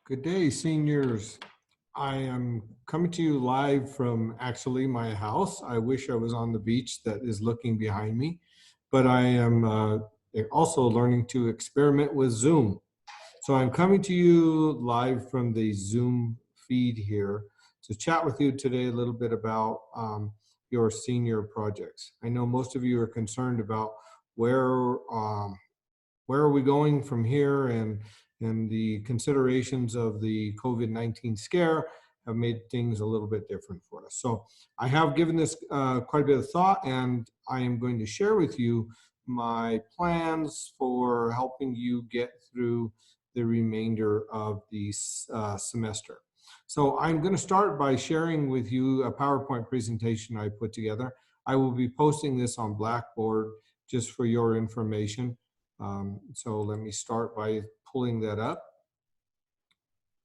Good day, seniors. I am coming to you live from actually my house. I wish I was on the beach that is looking behind me, but I am also learning to experiment with Zoom. So I'm coming to you live from the Zoom feed here to chat with you today a little bit about your senior projects. I know most of you are concerned about where where are we going from here, and the considerations of the COVID-19 scare have made things a little bit different for us. So I have given this quite a bit of thought, and I am going to share with you my plans for helping you get through the remainder of the semester. So I'm going to start by sharing with you a PowerPoint presentation I put together. I will be posting this on Blackboard just for your information. So let me start by pulling that up.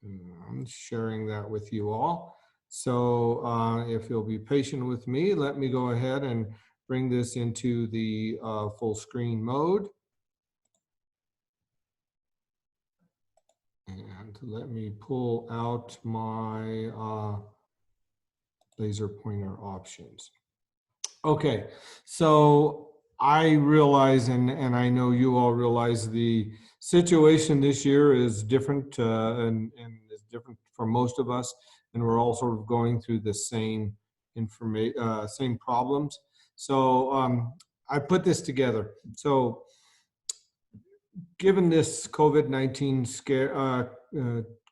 I'm sharing that with you all. So if you'll be patient with me, let me go ahead and bring this into the full screen mode. And let me pull out my laser pointer options. Okay, so I realize, and I know you all realize, the situation this year is different and is different for most of us, and we're all sort of going through the same same problems. So I put this together. So given this COVID-19 scare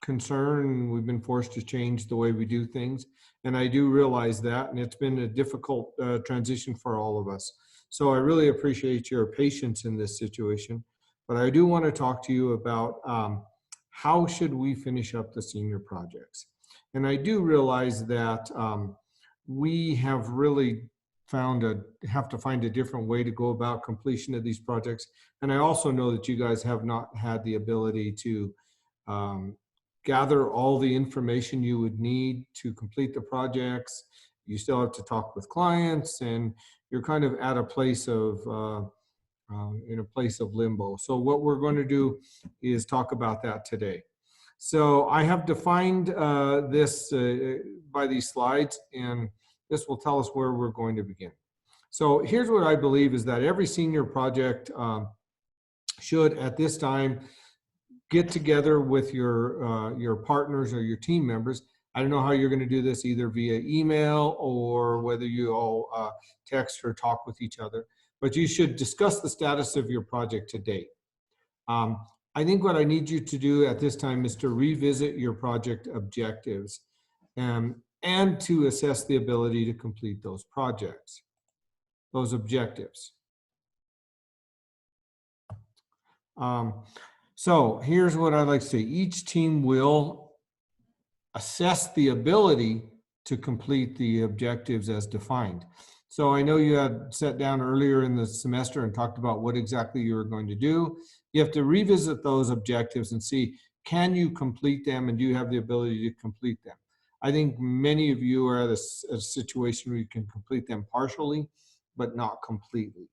concern, we've been forced to change the way we do things. And I do realize that, and it's been a difficult transition for all of us. So I really appreciate your patience in this situation. But I do want to talk to you about how should we finish up the senior projects. And I do realize that we have really have to find a different way to go about completion of these projects. And I also know that you guys have not had the ability to gather all the information you would need to complete the projects. You still have to talk with clients, and you're kind of at a place of in a place of limbo. So what we're going to do is talk about that today. So I have defined this by these slides, and this will tell us where we're going to begin. So here's what I believe is that every senior project should, at this time, get together with your partners or your team members. I don't know how you're going to do this, either via email or whether you all text or talk with each other, but you should discuss the status of your project to date. I think what I need you to do at this time is to revisit your project objectives and to assess the ability to complete those projects, those objectives. So here's what I'd like to say. Each team will assess the ability to complete the objectives as defined. So I know you had sat down earlier in the semester and talked about what exactly you were going to do. You have to revisit those objectives and see, can you complete them, and do you have the ability to complete them? I think many of you are at a situation where you can complete them partially, but not completely.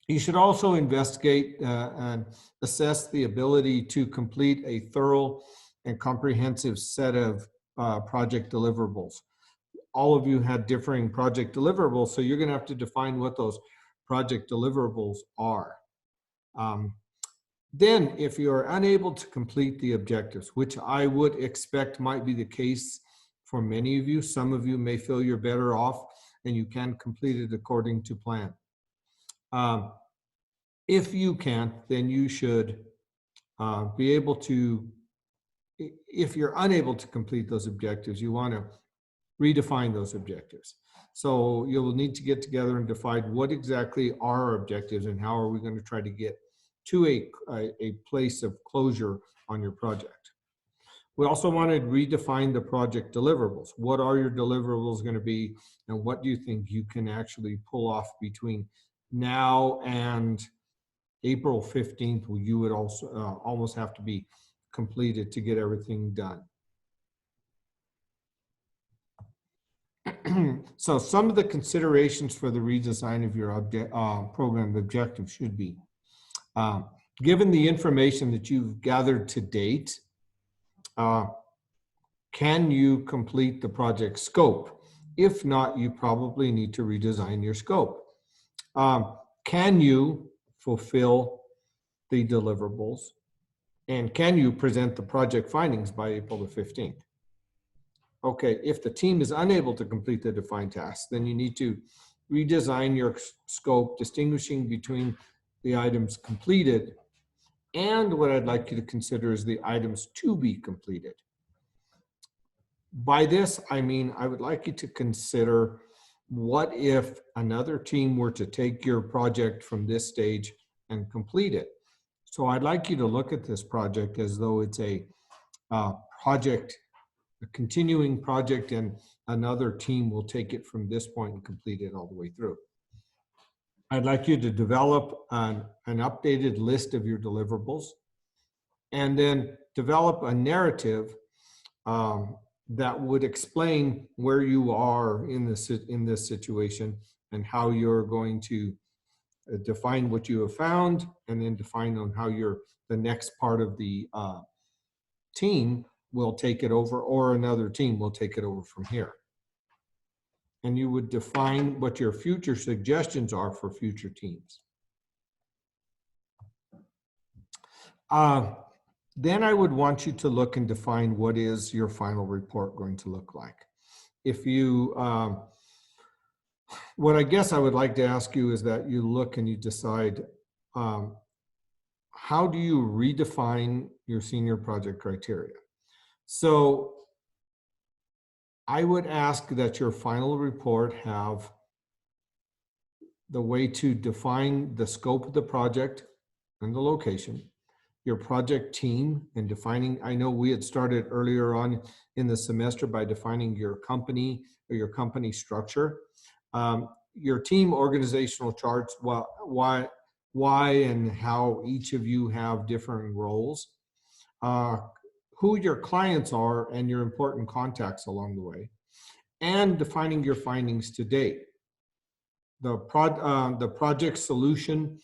You should also investigate and assess the ability to complete a thorough and comprehensive set of project deliverables. All of you had differing project deliverables, so you're going to have to define what those project deliverables are. Then, if you're unable to complete the objectives, which I would expect might be the case for many of you, some of you may feel you're better off and you can complete it according to plan. If you can't, then you should be able to, if you're unable to complete those objectives, you want to redefine those objectives. So you'll need to get together and define what exactly are our objectives and how are we going to try to get to a place of closure on your project. We also want to redefine the project deliverables. What are your deliverables going to be, and what do you think you can actually pull off between now and April 15th? You would also almost have to be completed to get everything done. So some of the considerations for the redesign of your program objective should be, given the information that you've gathered to date, can you complete the project scope? If not, you probably need to redesign your scope. Can you fulfill the deliverables? And can you present the project findings by April the 15th? Okay, if the team is unable to complete the defined tasks, then you need to redesign your scope, distinguishing between the items completed and what I'd like you to consider is the items to be completed. By this, I mean, I would like you to consider what if another team were to take your project from this stage and complete it. So I'd like you to look at this project as though it's a project, a continuing project, and another team will take it from this point and complete it all the way through. I'd like you to develop an updated list of your deliverables and then develop a narrative that would explain where you are in this situation and how you're going to define what you have found, and then define on how the next part of the team will take it over, or another team will take it over from here. And you would define what your future suggestions are for future teams. Then I would want you to look and define what is your final report going to look like. If you, what I guess I would like to ask you is that you look and you decide, how do you redefine your senior project criteria? So I would ask that your final report have the way to define the scope of the project and the location, your project team, and defining, I know we had started earlier on in the semester by defining your company or your company structure, your team organizational charts, why and how each of you have different roles, who your clients are and your important contacts along the way, and defining your findings to date. The project solution,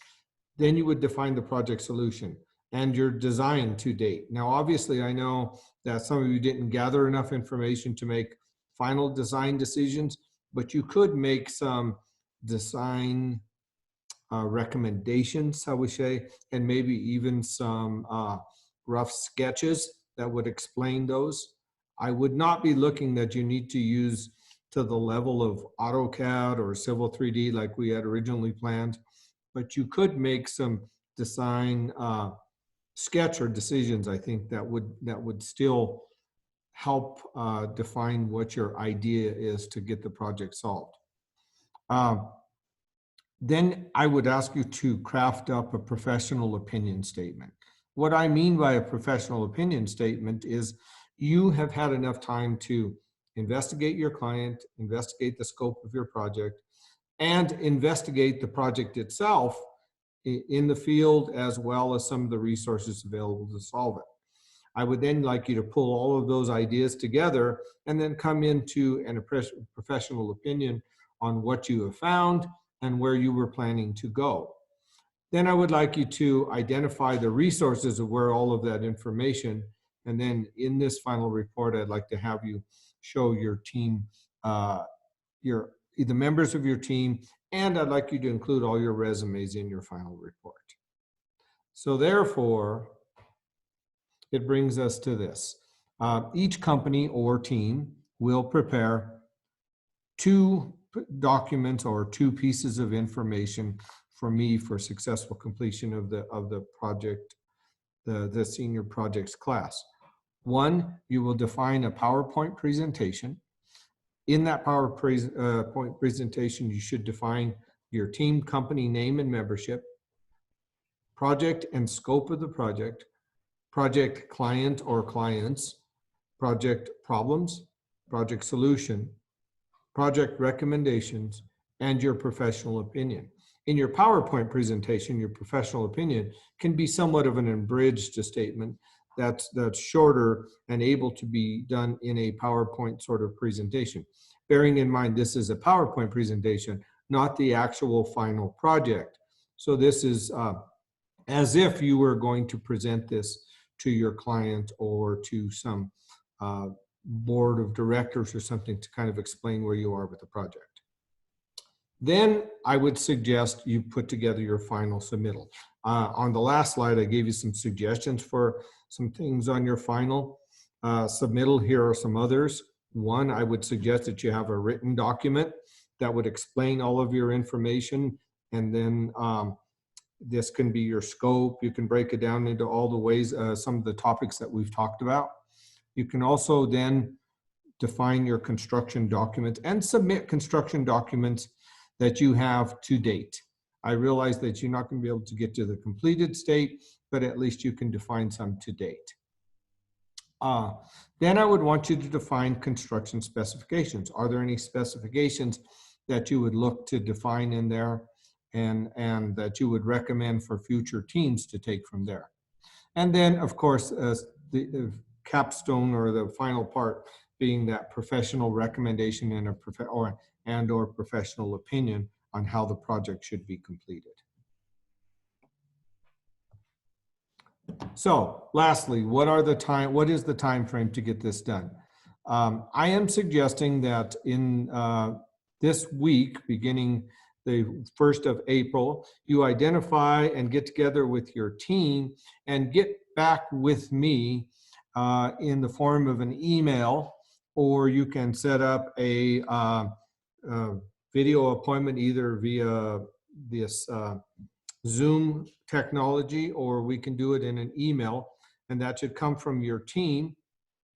then you would define the project solution and your design to date. Now, obviously, I know that some of you didn't gather enough information to make final design decisions, but you could make some design recommendations, how we say, and maybe even some rough sketches that would explain those. I would not be looking that you need to use to the level of AutoCAD or Civil 3D like we had originally planned, but you could make some design sketch or decisions, I think, that would still help define what your idea is to get the project solved. Then I would ask you to craft up a professional opinion statement. What I mean by a professional opinion statement is you have had enough time to investigate your client, investigate the scope of your project, and investigate the project itself in the field, as well as some of the resources available to solve it. I would then like you to pull all of those ideas together and then come into a professional opinion on what you have found and where you were planning to go. Then I would like you to identify the resources of where all of that information, and then in this final report, I'd like to have you show your team, the members of your team, and I'd like you to include all your resumes in your final report. So therefore, it brings us to this. Each company or team will prepare 2 documents or 2 pieces of information for me for successful completion of the project, the senior projects class. 1, you will define a PowerPoint presentation. In that PowerPoint presentation, you should define your team, company name and membership, project and scope of the project, project client or clients, project problems, project solution, project recommendations, and your professional opinion. In your PowerPoint presentation, your professional opinion can be somewhat of an abridged statement that's shorter and able to be done in a PowerPoint sort of presentation. Bearing in mind, this is a PowerPoint presentation, not the actual final project. So this is as if you were going to present this to your client or to some board of directors or something to kind of explain where you are with the project. Then I would suggest you put together your final submittal. On the last slide, I gave you some suggestions for some things on your final submittal. Here are some others. One, I would suggest that you have a written document that would explain all of your information, and then this can be your scope. You can break it down into all the ways, some of the topics that we've talked about. You can also then define your construction documents and submit construction documents that you have to date. I realize that you're not going to be able to get to the completed state, but at least you can define some to date. Then I would want you to define construction specifications. Are there any specifications that you would look to define in there and that you would recommend for future teams to take from there? And then, of course, the capstone or the final part being that professional recommendation and or professional opinion on how the project should be completed. So lastly, what is the time frame to get this done? I am suggesting that in this week, beginning the 1st of April, you identify and get together with your team and get back with me in the form of an email, or you can set up a video appointment either via this Zoom technology, or we can do it in an email, and that should come from your team.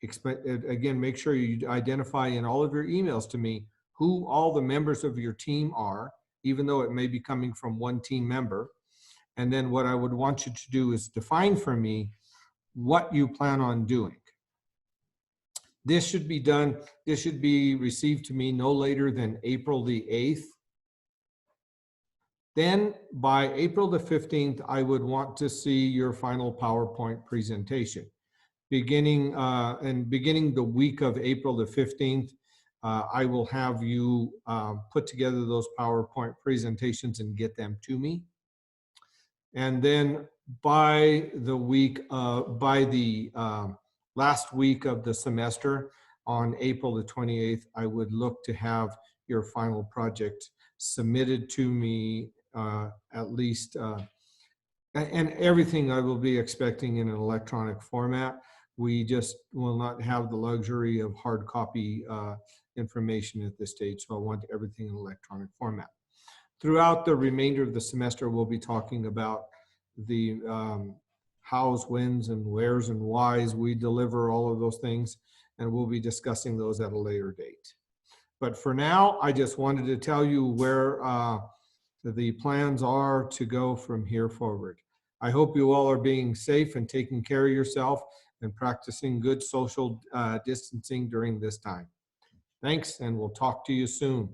Again, make sure you identify in all of your emails to me who all the members of your team are, even though it may be coming from one team member. And then what I would want you to do is define for me what you plan on doing. This should be done, this should be received to me no later than April the 8th. Then by April the 15th, I would want to see your final PowerPoint presentation. Beginning the week of April the 15th, I will have you put together those PowerPoint presentations and get them to me. And then by the last week of the semester, on April the 28th, I would look to have your final project submitted to me, at least, and everything I will be expecting in an electronic format. We just will not have the luxury of hard copy information at this stage, so I want everything in electronic format. Throughout the remainder of the semester, we'll be talking about the hows, whens, and wheres and whys we deliver all of those things, and we'll be discussing those at a later date. But for now, I just wanted to tell you where the plans are to go from here forward. I hope you all are being safe and taking care of yourself and practicing good social distancing during this time. Thanks, and we'll talk to you soon.